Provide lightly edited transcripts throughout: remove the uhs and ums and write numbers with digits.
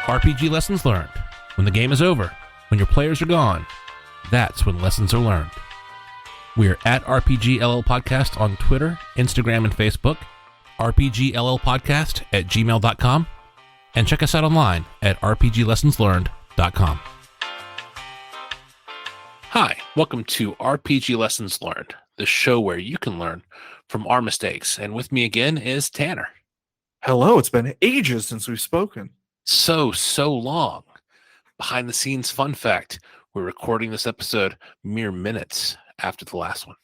RPG lessons learned. When the game is over, when your players are gone, that's when lessons are learned. We are at RPGLL Podcast on Twitter, Instagram, and Facebook, rpgllpodcast at gmail.com, and check us out online at rpglessonslearned.com. Hi, welcome to RPG Lessons Learned, the show where you can learn from our mistakes. And with me again is Tanner. Hello, it's been ages since we've spoken. So long. Behind the scenes fun fact, we're recording this episode mere minutes after the last one.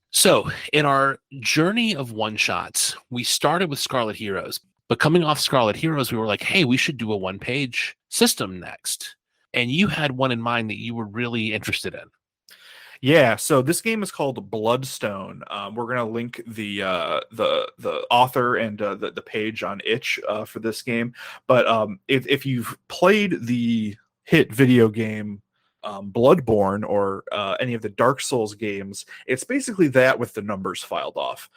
So, in our journey of one-shots, we started with Scarlet Heroes. But coming off Scarlet Heroes, we were like, hey, we should do a one-page system next. And you had one in mind that you were really interested in. Yeah, so this game is called Bloodstone. We're gonna link the author and the page on itch for this game. But if you've played the hit video game Bloodborne or any of the Dark Souls games, it's basically that with the numbers filed off.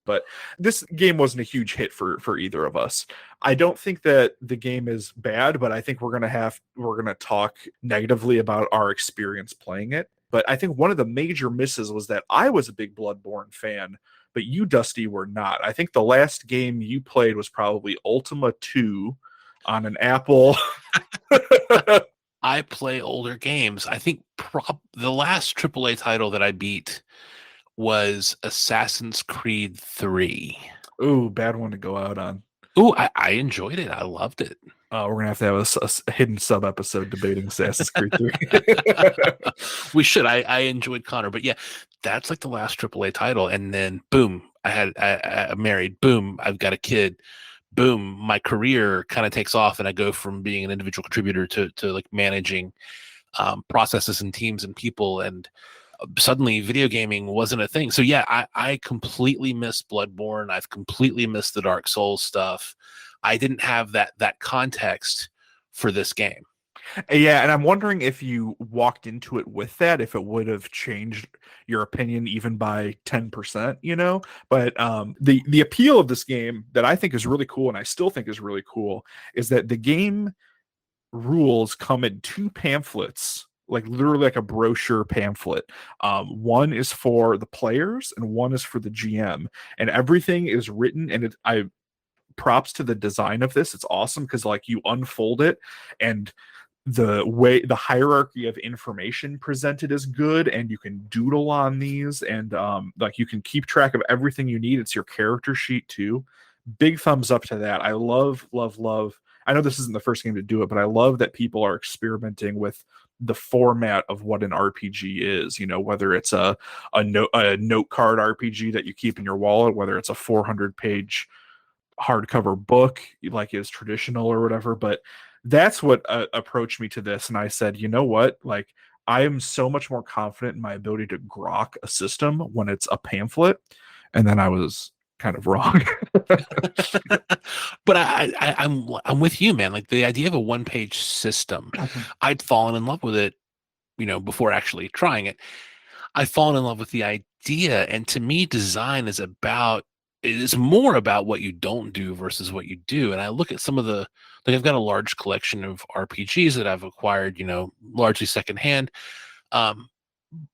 But this game wasn't a huge hit for either of us. I don't think that the game is bad, but I think we're gonna talk negatively about our experience playing it. But I think one of the major misses was that I was a big Bloodborne fan, but you, Dusty, were not. I think the last game you played was probably Ultima 2 on an Apple. I play older games. I think the last AAA title that I beat was Assassin's Creed 3. Ooh, bad one to go out on. Ooh, I enjoyed it. I loved it. We're going to have a hidden sub-episode debating Assassin's Creed 3. We should. I enjoyed Connor. But yeah, that's like the last AAA title. And then, boom, I'm married. Boom, I've got a kid. Boom, my career kind of takes off. And I go from being an individual contributor to like managing processes and teams and people. And suddenly video gaming wasn't a thing. So yeah, I completely missed Bloodborne. I've completely missed the Dark Souls stuff. I didn't have that context for this game. Yeah, and I'm wondering if you walked into it with that, if it would have changed your opinion even by 10%, you know? But the appeal of this game that I think is really cool, and I still think is really cool, is that the game rules come in two pamphlets, like literally like a brochure pamphlet. One is for the players and one is for the GM, and everything is written. And I props to the design of this. It's awesome because like you unfold it and the hierarchy of information presented is good, and you can doodle on these, and like you can keep track of everything you need. It's your character sheet too. Big thumbs up to that. I love. I know this isn't the first game to do it, but I love that people are experimenting with the format of what an RPG is, you know, whether it's a note card RPG that you keep in your wallet, whether it's a 400-page hardcover book like is traditional or whatever. But that's what approached me to this. And I said, you know what, like I am so much more confident in my ability to grok a system when it's a pamphlet. And then I was kind of wrong. But I'm with you, man. Like the idea of a one-page system, I'd fallen in love with it, you know, before actually trying it. I'd fallen in love with the idea, and to me, design is more about what you don't do versus what you do. And I look at some of I've got a large collection of RPGs that I've acquired, you know, largely secondhand. But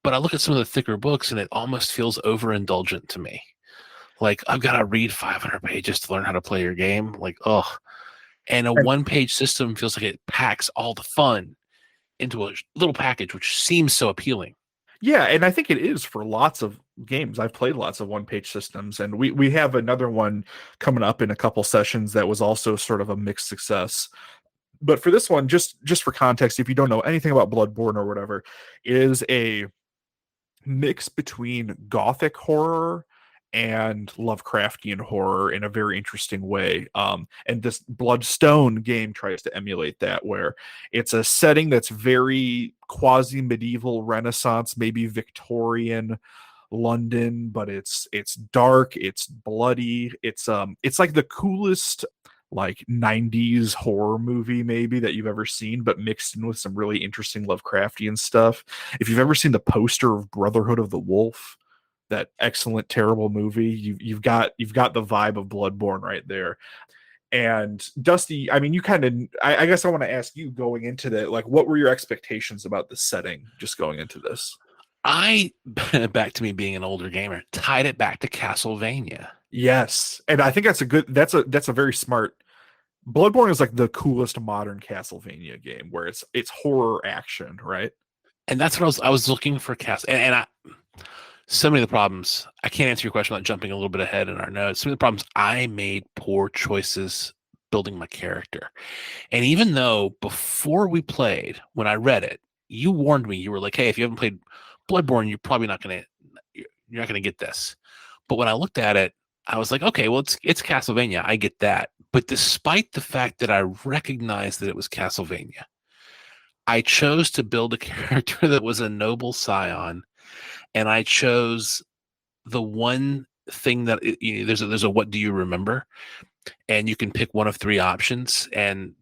I look at some of the thicker books, and it almost feels overindulgent to me. Like, I've got to read 500 pages to learn how to play your game. Like, oh. And a one-page system feels like it packs all the fun into a little package, which seems so appealing. Yeah, and I think it is for lots of games. I've played lots of one-page systems, and we have another one coming up in a couple sessions that was also sort of a mixed success. But for this one, just for context, if you don't know anything about Bloodborne or whatever, it is a mix between gothic horror and Lovecraftian horror in a very interesting way. And this Bloodstone game tries to emulate that, where it's a setting that's very quasi-medieval Renaissance, maybe Victorian London, but it's dark, it's bloody, it's like the coolest like 90s horror movie maybe that you've ever seen, but mixed in with some really interesting Lovecraftian stuff. If you've ever seen the poster of Brotherhood of the Wolf, that excellent terrible movie, you've got the vibe of Bloodborne right there. And Dusty, I mean, you kind of, I guess I want to ask you going into that, like, what were your expectations about the setting just going into this? I, back to me being an older gamer, tied it back to Castlevania. Yes, and I think that's a very smart. Bloodborne is like the coolest modern Castlevania game where it's horror action, right? And that's what I was looking for Cast and so many of the problems, I can't answer your question without jumping a little bit ahead in our notes. Some of the problems, I made poor choices building my character. And even though before we played, when I read it, you warned me, you were like, hey, if you haven't played Bloodborne, you're not gonna get this. But when I looked at it, I was like, okay, well, it's Castlevania. I get that. But despite the fact that I recognized that it was Castlevania, I chose to build a character that was a noble scion, and I chose the one thing that there's a what do you remember, and you can pick one of three options, and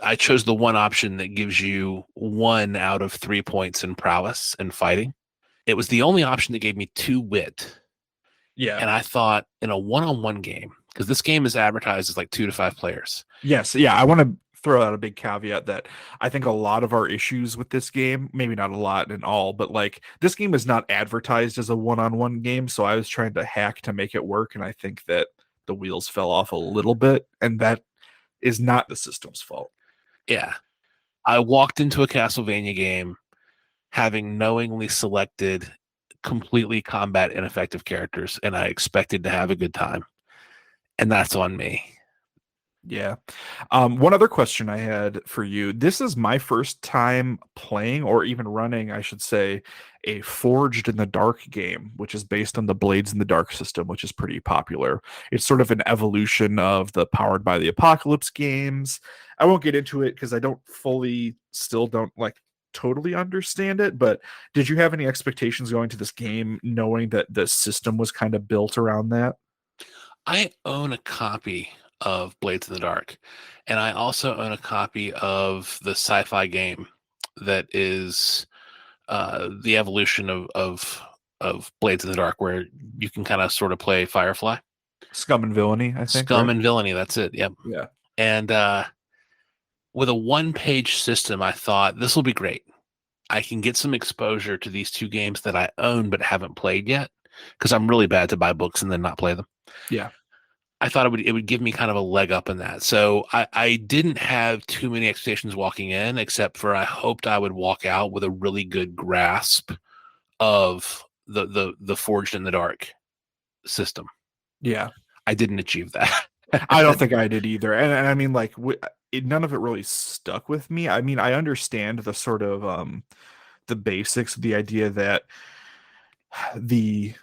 I chose the one option that gives you 1 out of 3 points in prowess and fighting. It was the only option that gave me 2 wit. Yeah. And I thought in a one-on-one game, because this game is advertised as like 2 to 5 players. Yes. Yeah. I want to throw out a big caveat that I think a lot of our issues with this game, maybe not a lot in all, but like this game is not advertised as a one-on-one game. So I was trying to hack to make it work. And I think that the wheels fell off a little bit. And that is not the system's fault. Yeah. I walked into a Castlevania game having knowingly selected completely combat ineffective characters, and I expected to have a good time. And that's on me. Yeah. One other question I had for you. This is my first time playing or even running, I should say, a Forged in the Dark game, which is based on the Blades in the Dark system, which is pretty popular. It's sort of an evolution of the Powered by the Apocalypse games. I won't get into it because I still don't like totally understand it, but did you have any expectations going to this game knowing that the system was kind of built around that? I own a copy of Blades in the Dark, and I also own a copy of the sci-fi game that is the evolution of Blades in the Dark, where you can kind of sort of play Firefly. Scum and Villainy, I think, Scum right? and Villainy, that's it. Yep. Yeah. And with a one-page system, I thought this will be great. I can get some exposure to these two games that I own but haven't played yet, because I'm really bad to buy books and then not play them. Yeah. I thought it would give me kind of a leg up in that. So I didn't have too many expectations walking in, except for I hoped I would walk out with a really good grasp of the Forged in the Dark system. Yeah. I didn't achieve that. I don't think I did either. And I mean, like, none of it really stuck with me. I mean, I understand the sort of the basics, the idea that the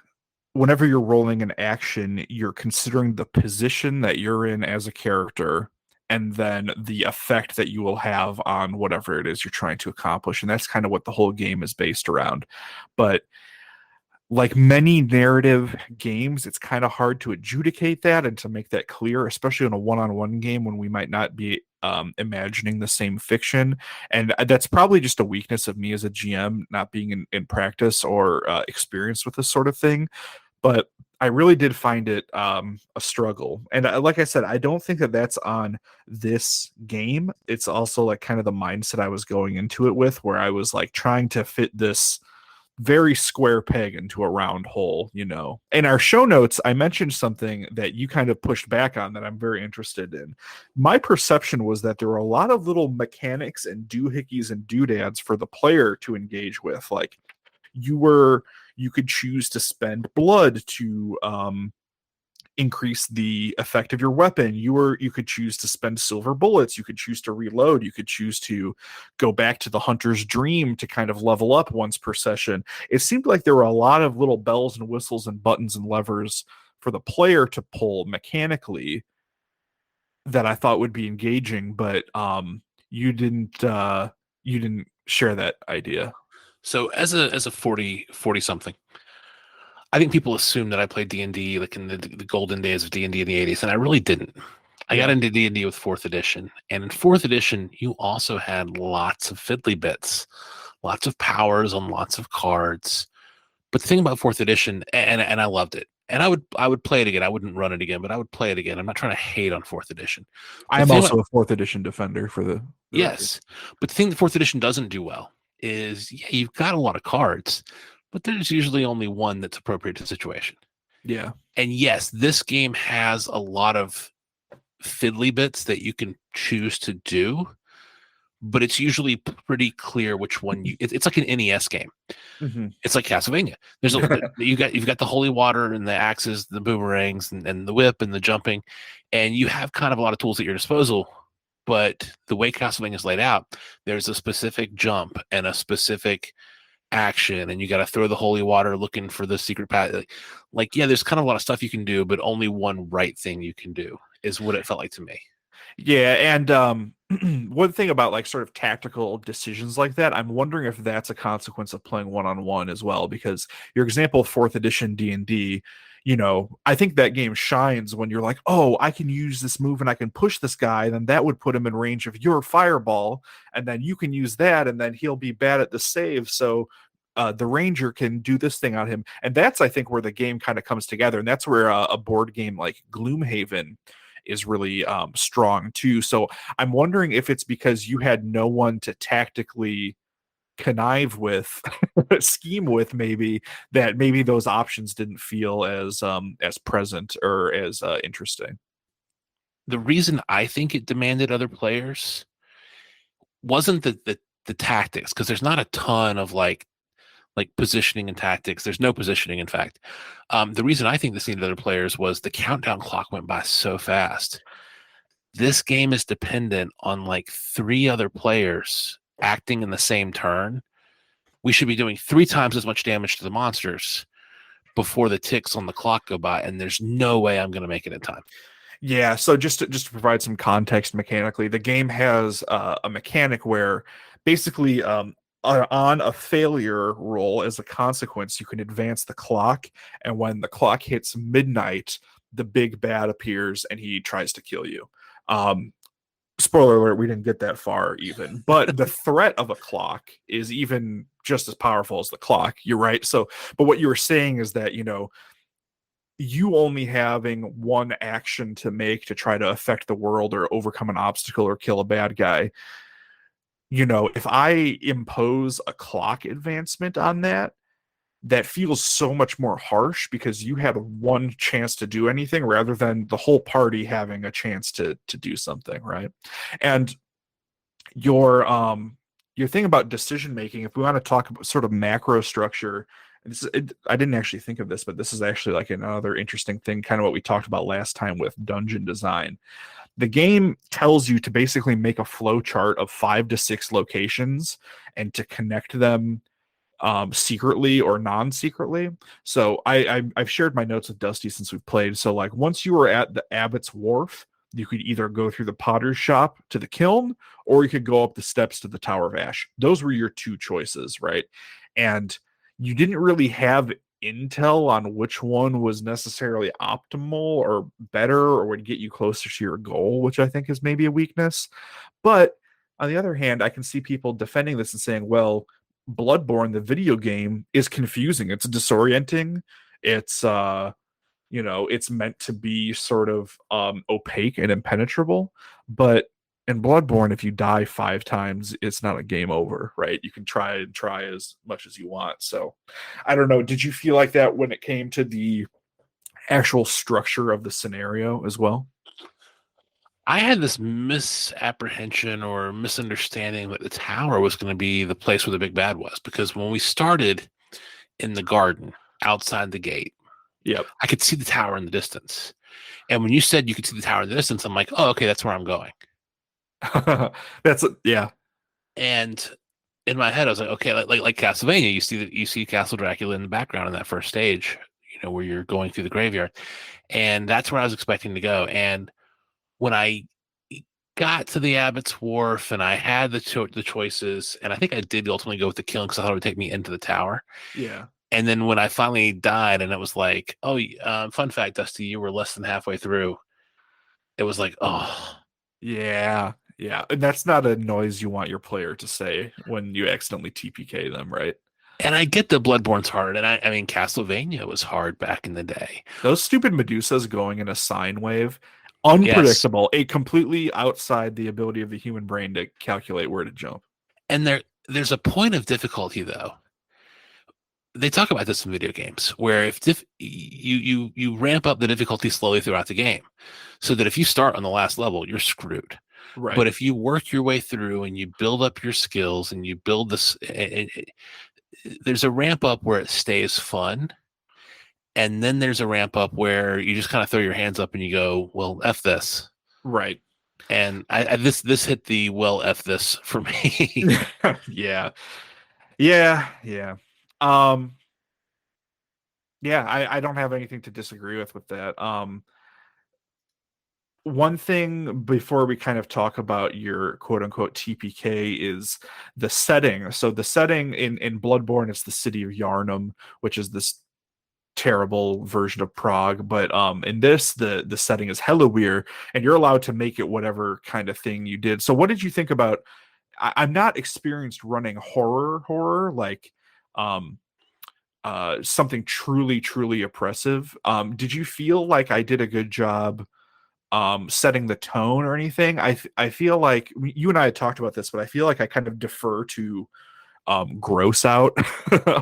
whenever you're rolling an action, you're considering the position that you're in as a character and then the effect that you will have on whatever it is you're trying to accomplish. And that's kind of what the whole game is based around. But like many narrative games, it's kind of hard to adjudicate that and to make that clear, especially in a one-on-one game when we might not be imagining the same fiction. And that's probably just a weakness of me as a GM, not being in practice or experienced with this sort of thing. But I really did find it a struggle. And like I said, I don't think that that's on this game. It's also like kind of the mindset I was going into it with, where I was like trying to fit this very square peg into a round hole, you know. In our show notes, I mentioned something that you kind of pushed back on that I'm very interested in. My perception was that there were a lot of little mechanics and doohickeys and doodads for the player to engage with. Like you could choose to spend blood to increase the effect of your weapon. You could choose to spend silver bullets. You could choose to reload. You could choose to go back to the hunter's dream to kind of level up once per session. It seemed like there were a lot of little bells and whistles and buttons and levers for the player to pull mechanically that I thought would be engaging, but you didn't share that idea. So as a 40 something, I think people assume that I played D&D like in the golden days of D&D in the 80s, and I really didn't. I got Yeah. into D&D with 4th edition, and in 4th edition, you also had lots of fiddly bits, lots of powers on lots of cards. But the thing about 4th edition, and I loved it, And I would play it again. I wouldn't run it again, but I would play it again. I'm not trying to hate on fourth edition. I The am thing about also a fourth edition defender for the record. Yes, but the thing that fourth edition doesn't do well is, yeah, you've got a lot of cards, but there's usually only one that's appropriate to the situation. Yeah. And yes, this game has a lot of fiddly bits that you can choose to do, but it's usually pretty clear which one it's like an NES game. Hmm. It's like Castlevania. You've got the holy water and the axes, the boomerangs, and the whip and the jumping, and you have kind of a lot of tools at your disposal. But the way Castlevania is laid out, there's a specific jump and a specific action, and you got to throw the holy water looking for the secret path. Yeah, there's kind of a lot of stuff you can do, but only one right thing you can do is what it felt like to me. Yeah, and one thing about like sort of tactical decisions like that, I'm wondering if that's a consequence of playing one-on-one as well, because your example of fourth edition D&D, I think that game shines when you're like, oh, I can use this move and I can push this guy, then that would put him in range of your fireball, and then you can use that, and then he'll be bad at the save, so the ranger can do this thing on him. And that's, I think, where the game kind of comes together, and that's where a board game like Gloomhaven is really strong too. So I'm wondering if it's because you had no one to tactically connive with, scheme with, maybe, that maybe those options didn't feel as present or as interesting. The reason I think it demanded other players wasn't the tactics, because there's not a ton of like positioning and tactics. There's no positioning, in fact. The reason I think this needed other players was the countdown clock went by so fast. This game is dependent on like three other players acting in the same turn. We should be doing three times as much damage to the monsters before the ticks on the clock go by, and there's no way I'm going to make it in time. Yeah, so just to provide some context mechanically, the game has a mechanic where basically on a failure roll, as a consequence, you can advance the clock, and when the clock hits midnight, the big bad appears and he tries to kill you. Um, Spoiler alert, we didn't get that far even, but the threat of a clock is even just as powerful as the clock. You're right. So, but what you were saying is that, you only having one action to make to try to affect the world or overcome an obstacle or kill a bad guy, if I impose a clock advancement on that, that feels so much more harsh because you had one chance to do anything rather than the whole party having a chance to do something, right? And your thing about decision making, if we want to talk about sort of macro structure, and I didn't actually think of this, but this is actually like another interesting thing, kind of what we talked about last time with dungeon design. The game tells you to basically make a flow chart of 5 to 6 locations and to connect them secretly or non-secretly. So I've shared my notes with Dusty since we've played. So like once you were at the Abbot's Wharf, you could either go through the potter's shop to the kiln, or you could go up the steps to the Tower of Ash. Those were your two choices, right? And you didn't really have intel on which one was necessarily optimal or better or would get you closer to your goal, which I think is maybe a weakness. But on the other hand, I can see people defending this and saying, well, Bloodborne, the video game, is confusing. It's disorienting. It's it's meant to be sort of opaque and impenetrable. But in Bloodborne, if you die 5 times, it's not a game over, right? You can try and try as much as you want. So I don't know. Did you feel like that when it came to the actual structure of the scenario as well? I had this misapprehension or misunderstanding that the tower was going to be the place where the big bad was, because when we started in the garden outside the gate, Yep. I could see the tower in the distance. And when you said you could see the tower in the distance, I'm like, oh, okay, that's where I'm going. Yeah. And in my head, I was like, okay, like Castlevania, you see Castle Dracula in the background in that first stage, where you're going through the graveyard, and that's where I was expecting to go. And when I got to the Abbot's Wharf and I had the choices, and I think I did ultimately go with the killing because I thought it would take me into the tower. Yeah. And then when I finally died, and it was like, oh, fun fact, Dusty, you were less than halfway through. It was like, oh, Yeah. Yeah. And that's not a noise you want your player to say when you accidentally TPK them, right? And I get that Bloodborne's hard, and I mean Castlevania was hard back in the day. Those stupid Medusas going in a sine wave, Yes, unpredictable, a completely outside the ability of the human brain to calculate where to jump. and there's a point of difficulty though. They talk about this in video games where if you ramp up the difficulty slowly throughout the game, so that if you start on the last level, you're screwed. Right, But if you work your way through and you build up your skills and you build this, there's a ramp up where it stays fun, and then there's a ramp up where you just kind of throw your hands up and you go, "Well, f this." right. And this hit the well f this for me. Yeah, yeah. Um, yeah, I don't have anything to disagree with that. One thing before we kind of talk about your quote unquote TPK is the setting. So the setting in Bloodborne is the city of Yarnum, which is this terrible version of Prague. But in this, the setting is Helluweir, and you're allowed to make it whatever kind of thing you did. So what did you think about? I'm not experienced running horror like um something truly oppressive. Did you feel like I did a good job setting the tone or anything? I feel like you and I had talked about this, but I feel like I kind of defer to gross out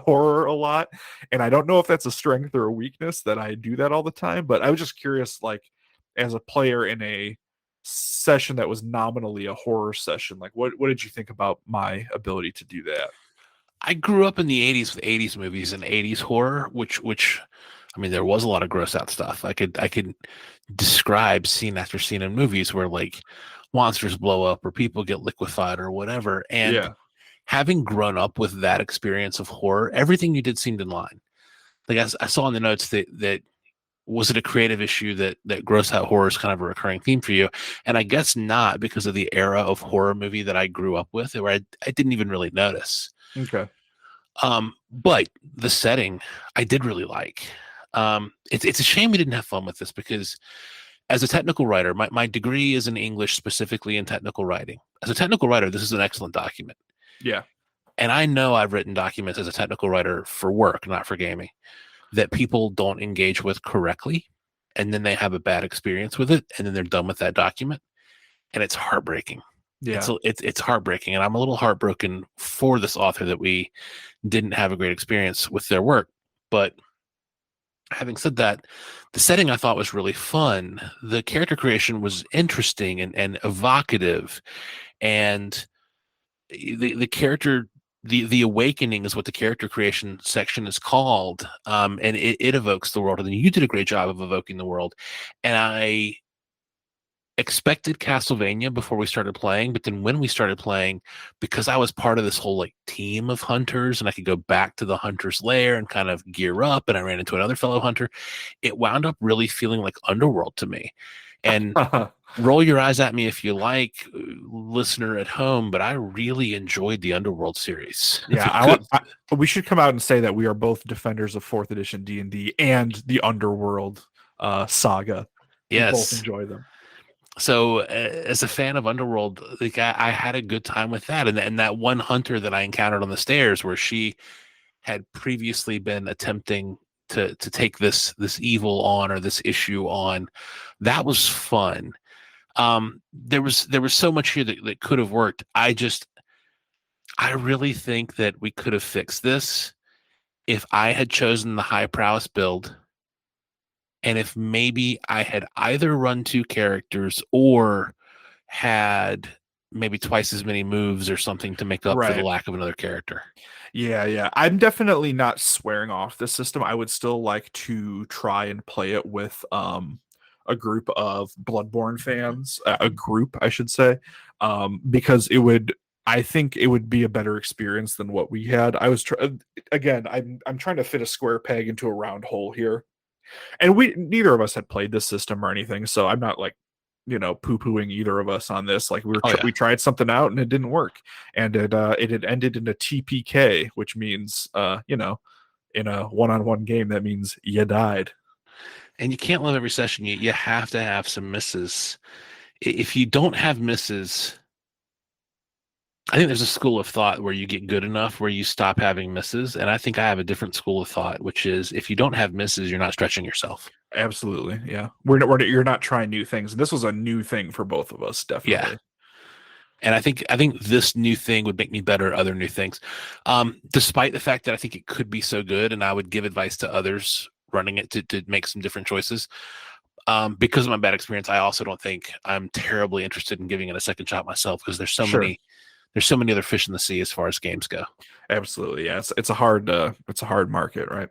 horror a lot, and I don't know if that's a strength or a weakness that I do that all the time. But I was just curious, like as a player in a session that was nominally a horror session, like what did you think about my ability to do that? I grew up in the '80s with '80s movies and '80s horror, which I mean, there was a lot of gross out stuff. I could describe scene after scene in movies where like monsters blow up or people get liquefied or whatever. And Yeah, having grown up with that experience of horror, everything you did seemed in line. Like I saw in the notes that was it a creative issue that gross out horror is kind of a recurring theme for you? And I guess not, because of the era of horror movie that I grew up with, where I didn't even really notice. okay, But the setting I did really like. It's a shame we didn't have fun with this because as a technical writer, my degree is in English, specifically in technical writing. As a technical writer, this is an excellent document. yeah. And I know I've written documents as a technical writer for work, not for gaming, that people don't engage with correctly. And then they have a bad experience with it. And then they're done with that document. And it's heartbreaking. Yeah. It's heartbreaking. And I'm a little heartbroken for this author that we didn't have a great experience with their work. But having said that, the setting I thought was really fun. The character creation was interesting and evocative, and the character the awakening is what the character creation section is called, and it evokes the world. And you did a great job of evoking the world, and I expected Castlevania before we started playing, but then when we started playing, because I was part of this whole like team of hunters and I could go back to the hunter's lair and kind of gear up, and I ran into another fellow hunter, it wound up really feeling like Underworld to me. And roll your eyes at me if you like, listener at home, but I really enjoyed the Underworld series. Yeah, The good, we should come out and say that we are both defenders of fourth edition D&D and the Underworld saga. We both yes. enjoy them. So as a fan of Underworld, like I had a good time with that, and that one hunter that I encountered on the stairs, where she had previously been attempting to take this evil on, or this issue on, that was fun. There was so much here that could have worked. I really think that we could have fixed this if I had chosen the high prowess build, and if maybe I had either run two characters or had maybe twice as many moves or something to make up for the Right. lack of another character. Yeah. I'm definitely not swearing off the system. I would still like to try and play it with a group of Bloodborne fans, a group I should say, because I think it would be a better experience than what we had. Again, I'm trying to fit a square peg into a round hole here. And we neither of us had played this system or anything, so I'm not like poo-pooing either of us on this. Like Oh yeah. we tried something out and it didn't work, and it had ended in a TPK, which means in a one-on-one game that means you died. And you can't love every session. You have to have some misses. If you don't have misses, I think there's a school of thought where you get good enough where you stop having misses. And I think I have a different school of thought, which is if you don't have misses, you're not stretching yourself. Absolutely. Yeah. You're not trying new things. This was a new thing for both of us, Yeah. definitely. And I think this new thing would make me better at other new things. Despite the fact that I think it could be so good, and I would give advice to others running it to make some different choices. Because of my bad experience, I also don't think I'm terribly interested in giving it a second shot myself because Sure. there's so many other fish in the sea as far as games go. Absolutely. Yeah. It's a hard market, right?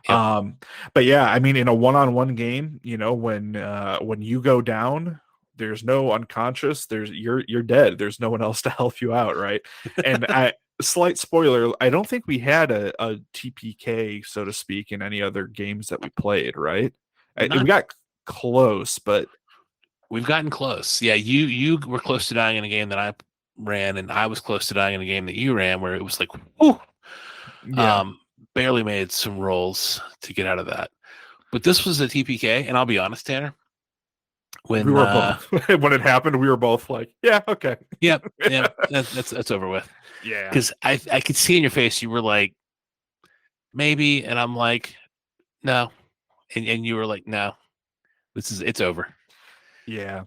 Yep. Um, but yeah, I mean, in a one-on-one game, when you go down, there's no unconscious, you're dead. There's no one else to help you out, right? And slight spoiler, I don't think we had a TPK, so to speak, in any other games that we played, right? We Not got close, but We've gotten close. Yeah, you were close to dying in a game that I ran, and I was close to dying in a game that you ran, where it was like, whew, yeah, um, barely made some rolls to get out of that. But this was a TPK, and I'll be honest, Tanner, we when were both when it happened, we were both like, yeah, okay. yep, yep, that's over with. Yeah. Because I could see in your face you were like maybe, and I'm like no, and you were like no, it's over. Yeah.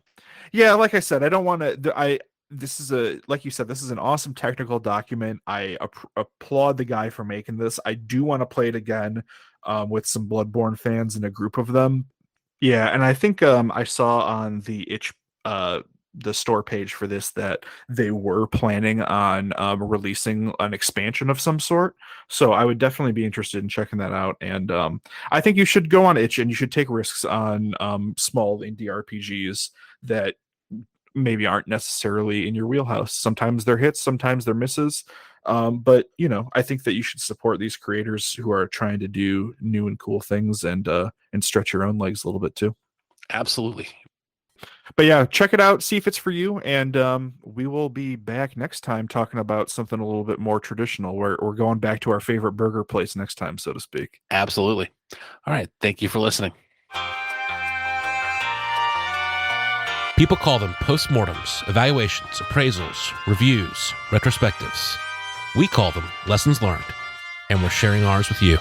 Yeah, like I said, I don't want to I this is a like you said, this is an awesome technical document. I applaud the guy for making this. I do want to play it again with some Bloodborne fans and a group of them. Yeah, and I think I saw on the store page for this that they were planning on releasing an expansion of some sort. So I would definitely be interested in checking that out. And I think you should go on itch and you should take risks on small indie RPGs that maybe aren't necessarily in your wheelhouse. Sometimes they're hits, sometimes they're misses. But I think that you should support these creators who are trying to do new and cool things and stretch your own legs a little bit too. Absolutely. But yeah, check it out, see if it's for you, and we will be back next time talking about something a little bit more traditional. We're going back to our favorite burger place next time, so to speak. Absolutely. All right. Thank you for listening. People call them postmortems, evaluations, appraisals, reviews, retrospectives. We call them lessons learned, and we're sharing ours with you.